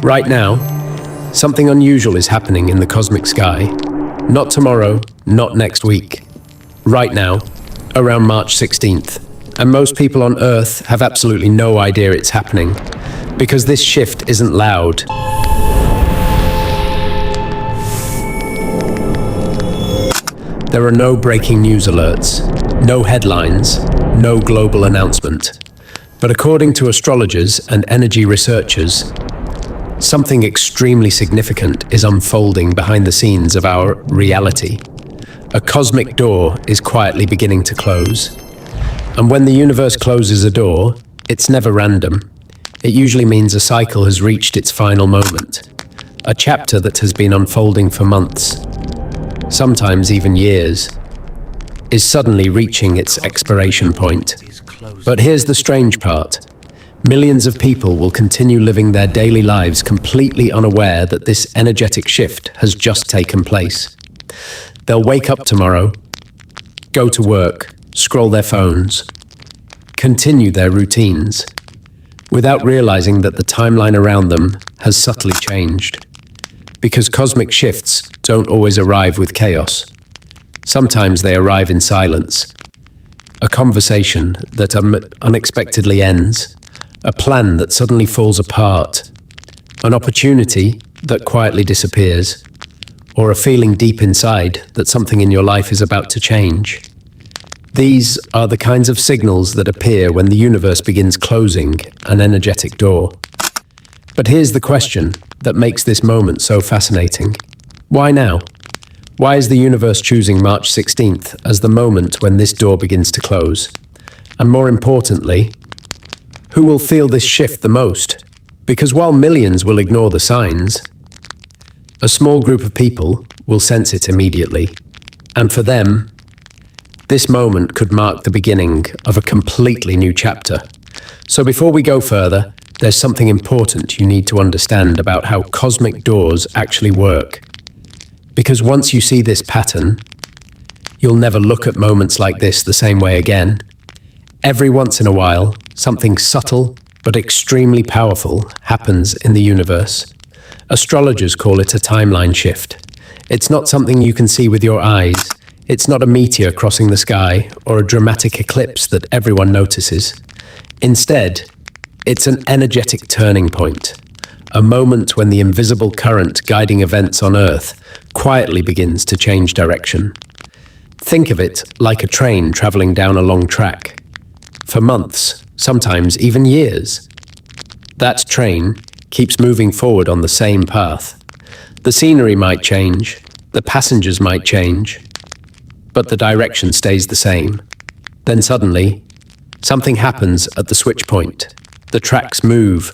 Right now, something unusual is happening in the cosmic sky. Not tomorrow, not next week. Right now, around March 16th. And most people on Earth have absolutely no idea it's happening, because this shift isn't loud. There are no breaking news alerts, no headlines, no global announcement. But according to astrologers and energy researchers, something extremely significant is unfolding behind the scenes of our reality. A cosmic door is quietly beginning to close. And when the universe closes a door, it's never random. It usually means a cycle has reached its final moment. A chapter that has been unfolding for months, sometimes even years, is suddenly reaching its expiration point. But here's the strange part. Millions of people will continue living their daily lives completely unaware that this energetic shift has just taken place. They'll wake up tomorrow, go to work, scroll their phones, continue their routines, without realizing that the timeline around them has subtly changed. Because cosmic shifts don't always arrive with chaos. Sometimes they arrive in silence. A conversation that unexpectedly ends, a plan that suddenly falls apart, an opportunity that quietly disappears, or a feeling deep inside that something in your life is about to change. These are the kinds of signals that appear when the universe begins closing an energetic door. But here's the question that makes this moment so fascinating. Why now? Why is the universe choosing March 16th as the moment when this door begins to close? And more importantly, who will feel this shift the most? Because while millions will ignore the signs, a small group of people will sense it immediately. And for them, this moment could mark the beginning of a completely new chapter. So before we go further, there's something important you need to understand about how cosmic doors actually work. Because once you see this pattern, you'll never look at moments like this the same way again. Every once in a while, something subtle but extremely powerful happens in the universe. Astrologers call it a timeline shift. It's not something you can see with your eyes. It's not a meteor crossing the sky or a dramatic eclipse that everyone notices. Instead, it's an energetic turning point, a moment when the invisible current guiding events on Earth quietly begins to change direction. Think of it like a train traveling down a long track. For months, sometimes even years. That train keeps moving forward on the same path. The scenery might change, the passengers might change, but the direction stays the same. Then suddenly, something happens at the switch point. The tracks move,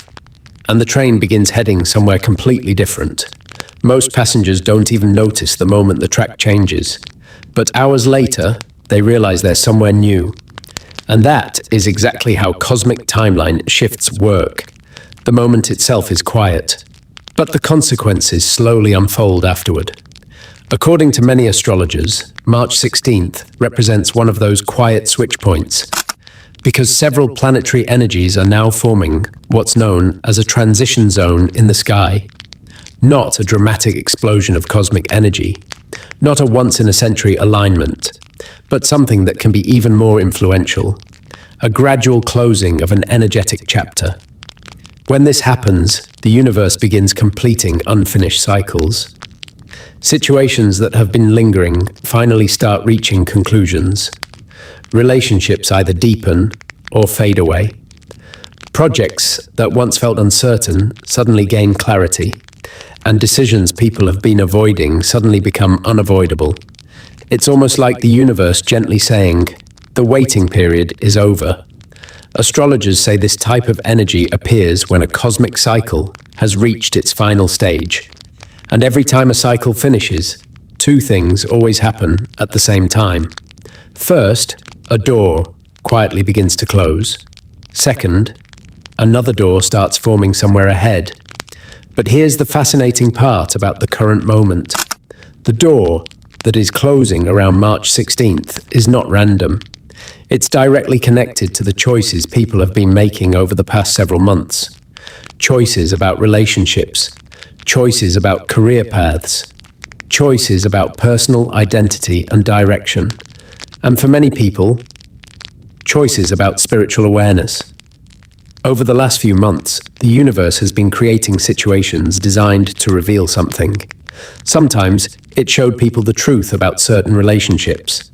and the train begins heading somewhere completely different. Most passengers don't even notice the moment the track changes, but hours later, they realize they're somewhere new. And that is exactly how cosmic timeline shifts work. The moment itself is quiet, but the consequences slowly unfold afterward. According to many astrologers, March 16th represents one of those quiet switch points, because several planetary energies are now forming what's known as a transition zone in the sky. Not a dramatic explosion of cosmic energy, not a once-in-a-century alignment, but something that can be even more influential, a gradual closing of an energetic chapter. When this happens, the universe begins completing unfinished cycles. Situations that have been lingering finally start reaching conclusions. Relationships either deepen or fade away. Projects that once felt uncertain suddenly gain clarity, and decisions people have been avoiding suddenly become unavoidable. It's almost like the universe gently saying, the waiting period is over. Astrologers say this type of energy appears when a cosmic cycle has reached its final stage. And every time a cycle finishes, two things always happen at the same time. First, a door quietly begins to close. Second, another door starts forming somewhere ahead. But here's the fascinating part about the current moment. The door that is closing around March 16th is not random. It's directly connected to the choices people have been making over the past several months. choices about relationships, choices about career paths, choices about personal identity and direction, and for many people, choices about spiritual awareness. Over the last few months, the universe has been creating situations designed to reveal something. Sometimes it showed people the truth about certain relationships.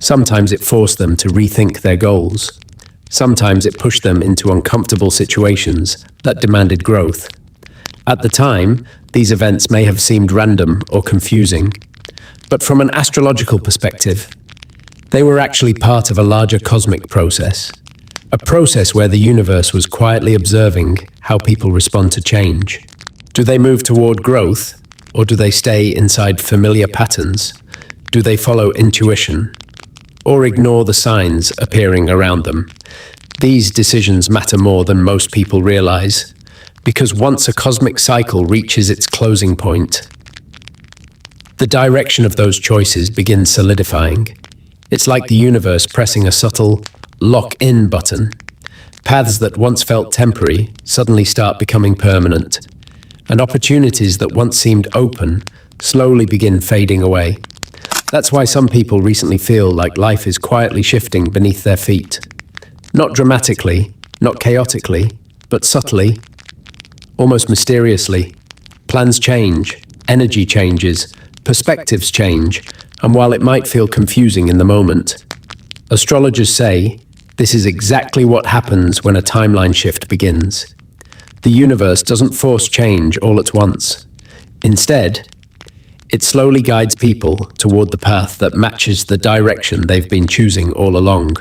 Sometimes it forced them to rethink their goals. Sometimes it pushed them into uncomfortable situations that demanded growth. At the time, these events may have seemed random or confusing, but from an astrological perspective, they were actually part of a larger cosmic process. A process where the universe was quietly observing how people respond to change. Do they move toward growth, or do they stay inside familiar patterns? Do they follow intuition, or ignore the signs appearing around them? These decisions matter more than most people realize, because once a cosmic cycle reaches its closing point, the direction of those choices begins solidifying. It's like the universe pressing a subtle lock-in button. Paths that once felt temporary suddenly start becoming permanent, and opportunities that once seemed open slowly begin fading away. That's why some people recently feel like life is quietly shifting beneath their feet. Not dramatically, not chaotically, but subtly, almost mysteriously. Plans change, energy changes, perspectives change, and while it might feel confusing in the moment, astrologers say this is exactly what happens when a timeline shift begins. The universe doesn't force change all at once. Instead, it slowly guides people toward the path that matches the direction they've been choosing all along.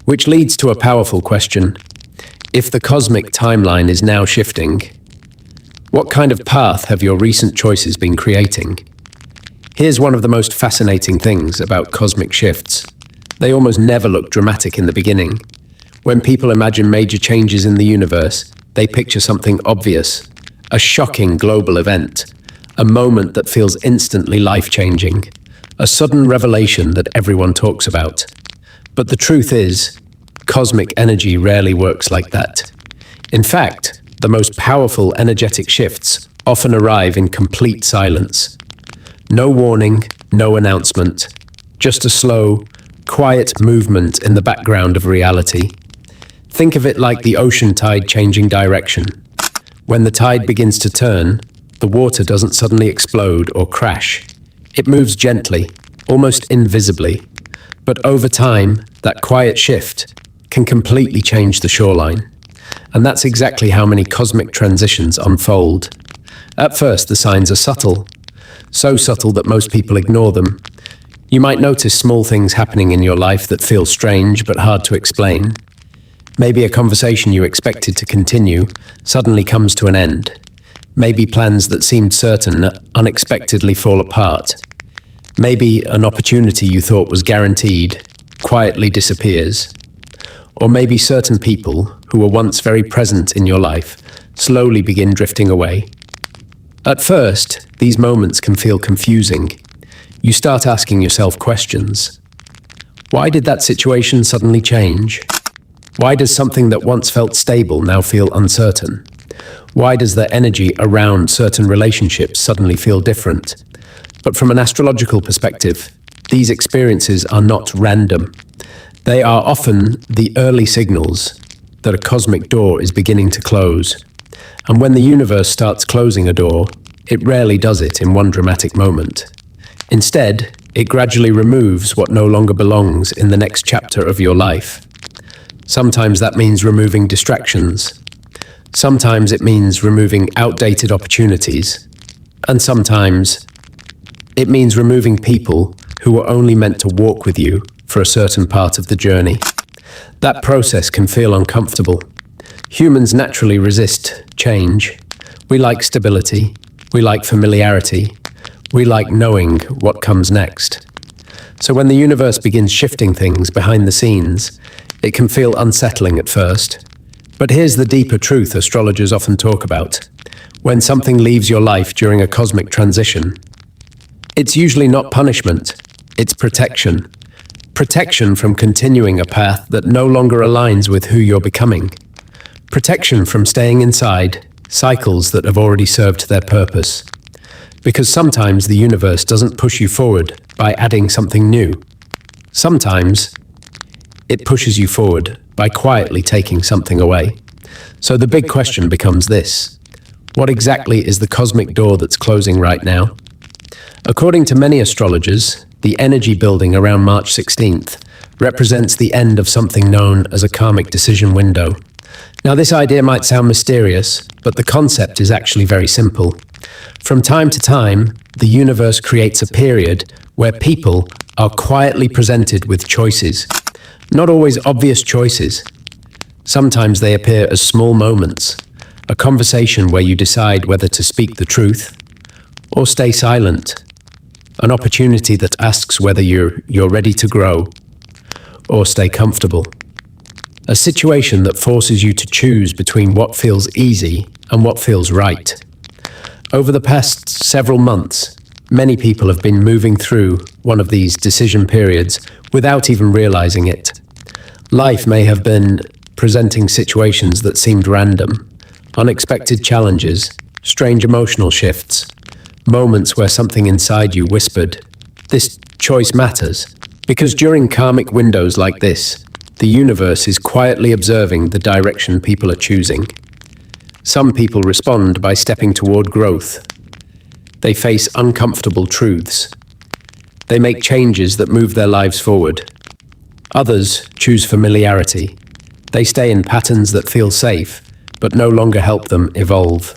Which leads to a powerful question. If the cosmic timeline is now shifting, what kind of path have your recent choices been creating? Here's one of the most fascinating things about cosmic shifts. They almost never look dramatic in the beginning. When people imagine major changes in the universe, they picture something obvious, a shocking global event, a moment that feels instantly life-changing, a sudden revelation that everyone talks about. But the truth is, cosmic energy rarely works like that. In fact, the most powerful energetic shifts often arrive in complete silence. No warning, no announcement, just a slow, quiet movement in the background of reality. Think of it like the ocean tide changing direction. When the tide begins to turn, the water doesn't suddenly explode or crash. It moves gently, almost invisibly. But over time, that quiet shift can completely change the shoreline. And that's exactly how many cosmic transitions unfold. At first, the signs are subtle. So subtle that most people ignore them. You might notice small things happening in your life that feel strange but hard to explain. Maybe a conversation you expected to continue suddenly comes to an end. Maybe plans that seemed certain unexpectedly fall apart. Maybe an opportunity you thought was guaranteed quietly disappears. Or maybe certain people who were once very present in your life slowly begin drifting away. At first, these moments can feel confusing. You start asking yourself questions. Why did that situation suddenly change? Why does something that once felt stable now feel uncertain? Why does the energy around certain relationships suddenly feel different? But from an astrological perspective, these experiences are not random. They are often the early signals that a cosmic door is beginning to close. And when the universe starts closing a door, it rarely does it in one dramatic moment. Instead, it gradually removes what no longer belongs in the next chapter of your life. Sometimes that means removing distractions. Sometimes it means removing outdated opportunities. And sometimes it means removing people who were only meant to walk with you for a certain part of the journey. That process can feel uncomfortable. Humans naturally resist change. We like stability. We like familiarity. We like knowing what comes next. So when the universe begins shifting things behind the scenes, it can feel unsettling at first. But here's the deeper truth astrologers often talk about. When something leaves your life during a cosmic transition, it's usually not punishment, it's protection. Protection from continuing a path that no longer aligns with who you're becoming. protection from staying inside cycles that have already served their purpose. Because sometimes the universe doesn't push you forward by adding something new. Sometimes it pushes you forward by quietly taking something away. So the big question becomes this: what exactly is the cosmic door that's closing right now? According to many astrologers, the energy building around March 16th represents the end of something known as a karmic decision window. Now, this idea might sound mysterious, but the concept is actually very simple. From time to time, the universe creates a period where people are quietly presented with choices. Not always obvious choices. Sometimes they appear as small moments, a conversation where you decide whether to speak the truth or stay silent, an opportunity that asks whether you're ready to grow or stay comfortable. A situation that forces you to choose between what feels easy and what feels right. Over the past several months, many people have been moving through one of these decision periods without even realizing it. Life may have been presenting situations that seemed random, unexpected challenges, strange emotional shifts, moments where something inside you whispered, "This choice matters." Because during karmic windows like this, the universe is quietly observing the direction people are choosing. Some people respond by stepping toward growth. They face uncomfortable truths. They make changes that move their lives forward. Others choose familiarity. They stay in patterns that feel safe, but no longer help them evolve.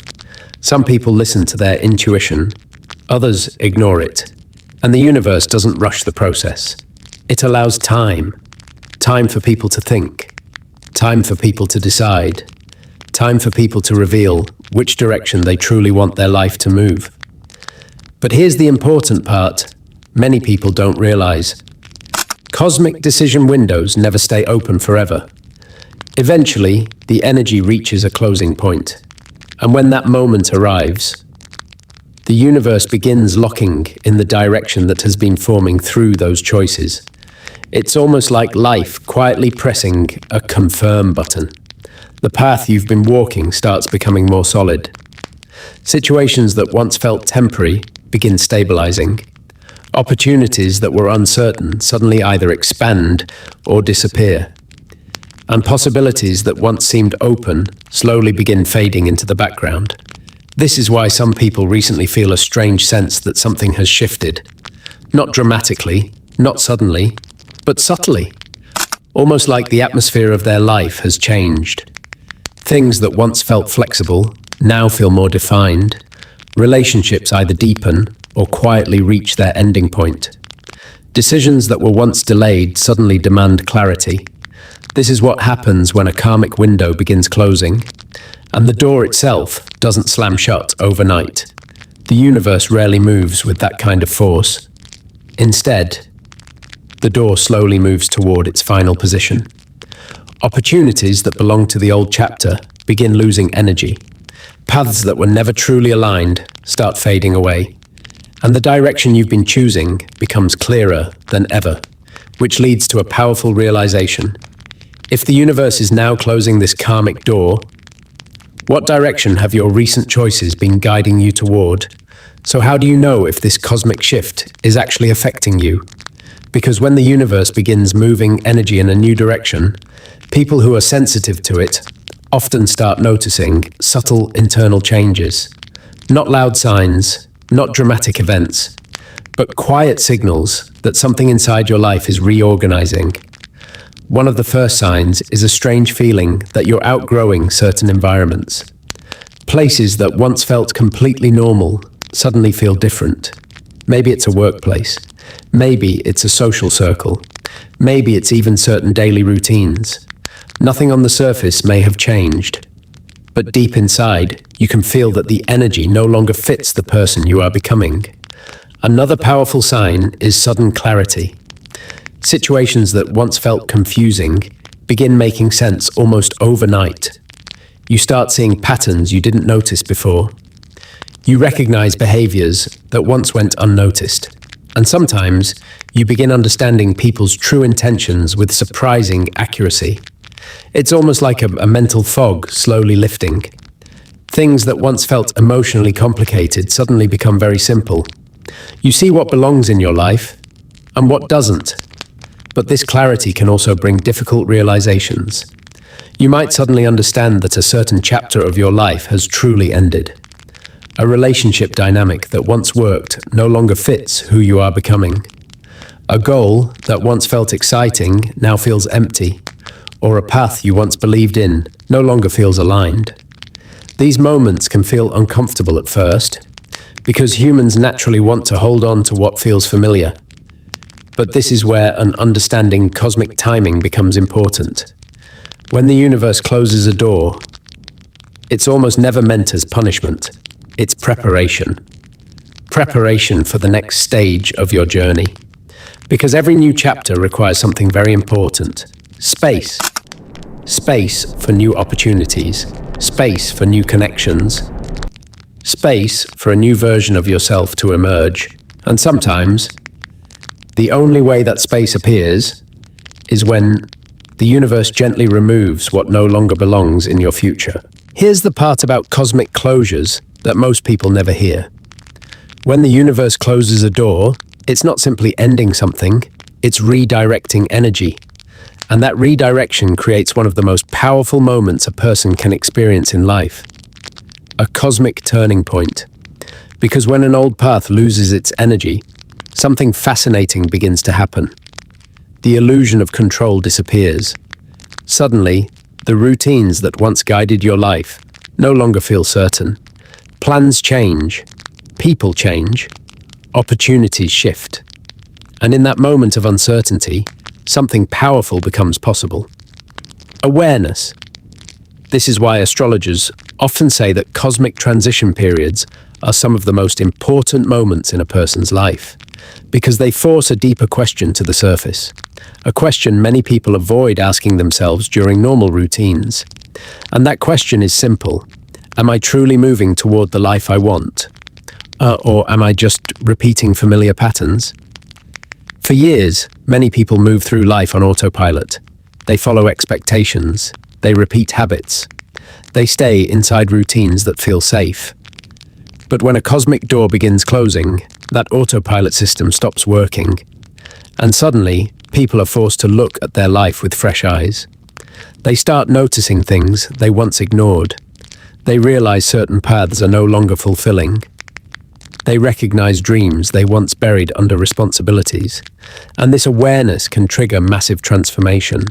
Some people listen to their intuition. Others ignore it. And the universe doesn't rush the process. It allows time. Time for people to think. Time for people to decide. Time for people to reveal which direction they truly want their life to move. But here's the important part many people don't realize. Cosmic decision windows never stay open forever. Eventually, the energy reaches a closing point. And when that moment arrives, the universe begins locking in the direction that has been forming through those choices. It's almost like life quietly pressing a confirm button. The path you've been walking starts becoming more solid. Situations that once felt temporary begin stabilizing. Opportunities that were uncertain suddenly either expand or disappear. And possibilities that once seemed open slowly begin fading into the background. This is why some people recently feel a strange sense that something has shifted. Not dramatically, not suddenly, but subtly. Almost like the atmosphere of their life has changed. Things that once felt flexible now feel more defined. Relationships either deepen or quietly reach their ending point. Decisions that were once delayed suddenly demand clarity. This is what happens when a karmic window begins closing, and the door itself doesn't slam shut overnight. The universe rarely moves with that kind of force. Instead, the door slowly moves toward its final position. Opportunities that belong to the old chapter begin losing energy. Paths that were never truly aligned start fading away. And the direction you've been choosing becomes clearer than ever, which leads to a powerful realization. If the universe is now closing this karmic door, what direction have your recent choices been guiding you toward? So how do you know if this cosmic shift is actually affecting you? Because when the universe begins moving energy in a new direction, people who are sensitive to it often start noticing subtle internal changes. Not loud signs, not dramatic events, but quiet signals that something inside your life is reorganizing. One of the first signs is a strange feeling that you're outgrowing certain environments. Places that once felt completely normal suddenly feel different. Maybe it's a workplace. Maybe it's a social circle. Maybe it's even certain daily routines. Nothing on the surface may have changed, but deep inside, you can feel that the energy no longer fits the person you are becoming. Another powerful sign is sudden clarity. Situations that once felt confusing begin making sense almost overnight. You start seeing patterns you didn't notice before. You recognize behaviors that once went unnoticed. And sometimes you begin understanding people's true intentions with surprising accuracy. It's almost like a mental fog slowly lifting. Things that once felt emotionally complicated suddenly become very simple. You see what belongs in your life and what doesn't. But this clarity can also bring difficult realizations. You might suddenly understand that a certain chapter of your life has truly ended. A relationship dynamic that once worked no longer fits who you are becoming. A goal that once felt exciting now feels empty, or a path you once believed in no longer feels aligned. These moments can feel uncomfortable at first, because humans naturally want to hold on to what feels familiar. But this is where an understanding cosmic timing becomes important. When the universe closes a door, it's almost never meant as punishment. It's preparation. Preparation for the next stage of your journey. Because every new chapter requires something very important. Space. Space for new opportunities. Space for new connections. Space for a new version of yourself to emerge. And sometimes, the only way that space appears is when the universe gently removes what no longer belongs in your future. Here's the part about cosmic closures that most people never hear. When the universe closes a door, it's not simply ending something, it's redirecting energy. And that redirection creates one of the most powerful moments a person can experience in life. A cosmic turning point. Because when an old path loses its energy, something fascinating begins to happen. The illusion of control disappears. Suddenly, the routines that once guided your life no longer feel certain. Plans change, people change, opportunities shift. And in that moment of uncertainty, something powerful becomes possible. Awareness. This is why astrologers often say that cosmic transition periods are some of the most important moments in a person's life, because they force a deeper question to the surface, a question many people avoid asking themselves during normal routines. And that question is simple. Am I truly moving toward the life I want? Or am I just repeating familiar patterns? For years, many people move through life on autopilot. They follow expectations. They repeat habits. They stay inside routines that feel safe. But when a cosmic door begins closing, that autopilot system stops working. And suddenly, people are forced to look at their life with fresh eyes. They start noticing things they once ignored. They realize certain paths are no longer fulfilling. They recognize dreams they once buried under responsibilities. And this awareness can trigger massive transformation.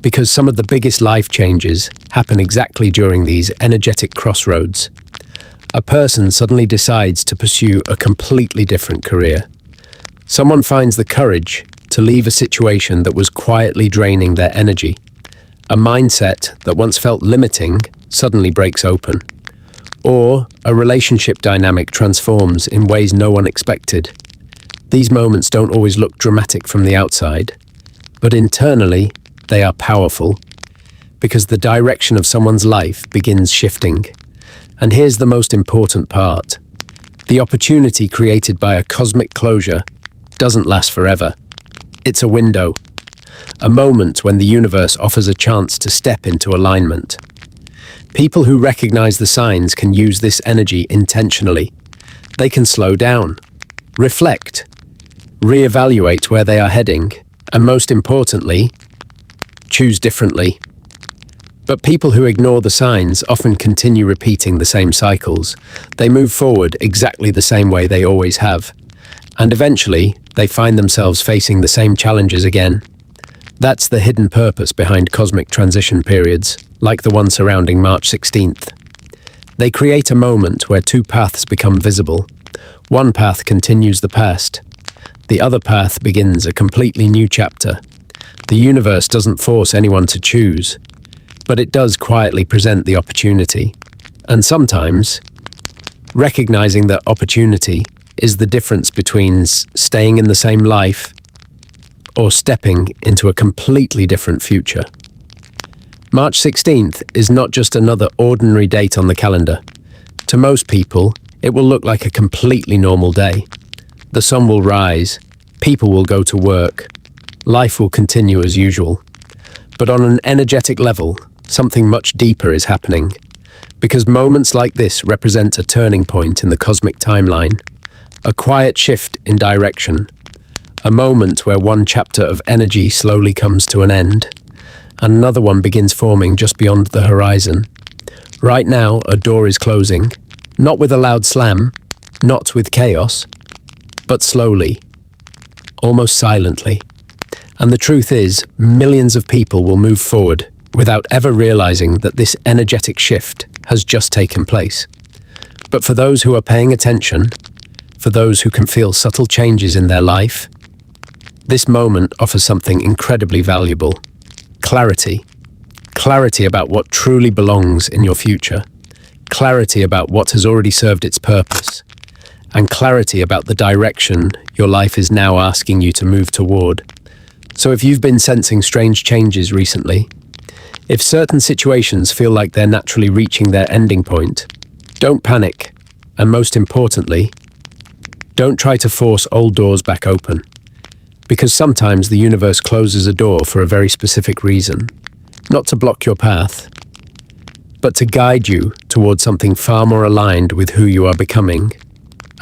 Because some of the biggest life changes happen exactly during these energetic crossroads. A person suddenly decides to pursue a completely different career. Someone finds the courage to leave a situation that was quietly draining their energy. A mindset that once felt limiting suddenly breaks open. Or a relationship dynamic transforms in ways no one expected. These moments don't always look dramatic from the outside, but internally, they are powerful, because the direction of someone's life begins shifting. And here's the most important part. The opportunity created by a cosmic closure doesn't last forever. It's a window, a moment when the universe offers a chance to step into alignment. People who recognize the signs can use this energy intentionally. They can slow down, reflect, reevaluate where they are heading, and most importantly, choose differently. But people who ignore the signs often continue repeating the same cycles. They move forward exactly the same way they always have. And eventually, they find themselves facing the same challenges again. That's the hidden purpose behind cosmic transition periods, like the one surrounding March 16th. They create a moment where two paths become visible. One path continues the past. The other path begins a completely new chapter. The universe doesn't force anyone to choose, but it does quietly present the opportunity. And sometimes, recognizing that opportunity is the difference between staying in the same life or stepping into a completely different future. March 16th is not just another ordinary date on the calendar. To most people, it will look like a completely normal day. The sun will rise, people will go to work, life will continue as usual. But on an energetic level, something much deeper is happening. Because moments like this represent a turning point in the cosmic timeline, a quiet shift in direction, a moment where one chapter of energy slowly comes to an end, and another one begins forming just beyond the horizon. Right now, a door is closing, not with a loud slam, not with chaos, but slowly, almost silently. And the truth is, millions of people will move forward without ever realizing that this energetic shift has just taken place. But for those who are paying attention, for those who can feel subtle changes in their life, this moment offers something incredibly valuable. Clarity. Clarity about what truly belongs in your future. Clarity about what has already served its purpose. And clarity about the direction your life is now asking you to move toward. So if you've been sensing strange changes recently, if certain situations feel like they're naturally reaching their ending point, don't panic. And most importantly, don't try to force old doors back open. Because sometimes the universe closes a door for a very specific reason. Not to block your path, but to guide you towards something far more aligned with who you are becoming.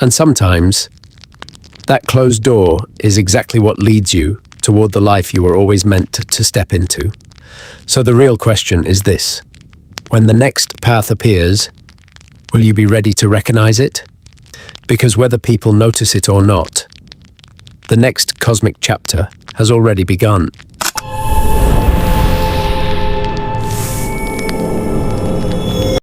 And sometimes, that closed door is exactly what leads you toward the life you were always meant to step into. So the real question is this: when the next path appears, will you be ready to recognize it? Because whether people notice it or not, the next cosmic chapter has already begun.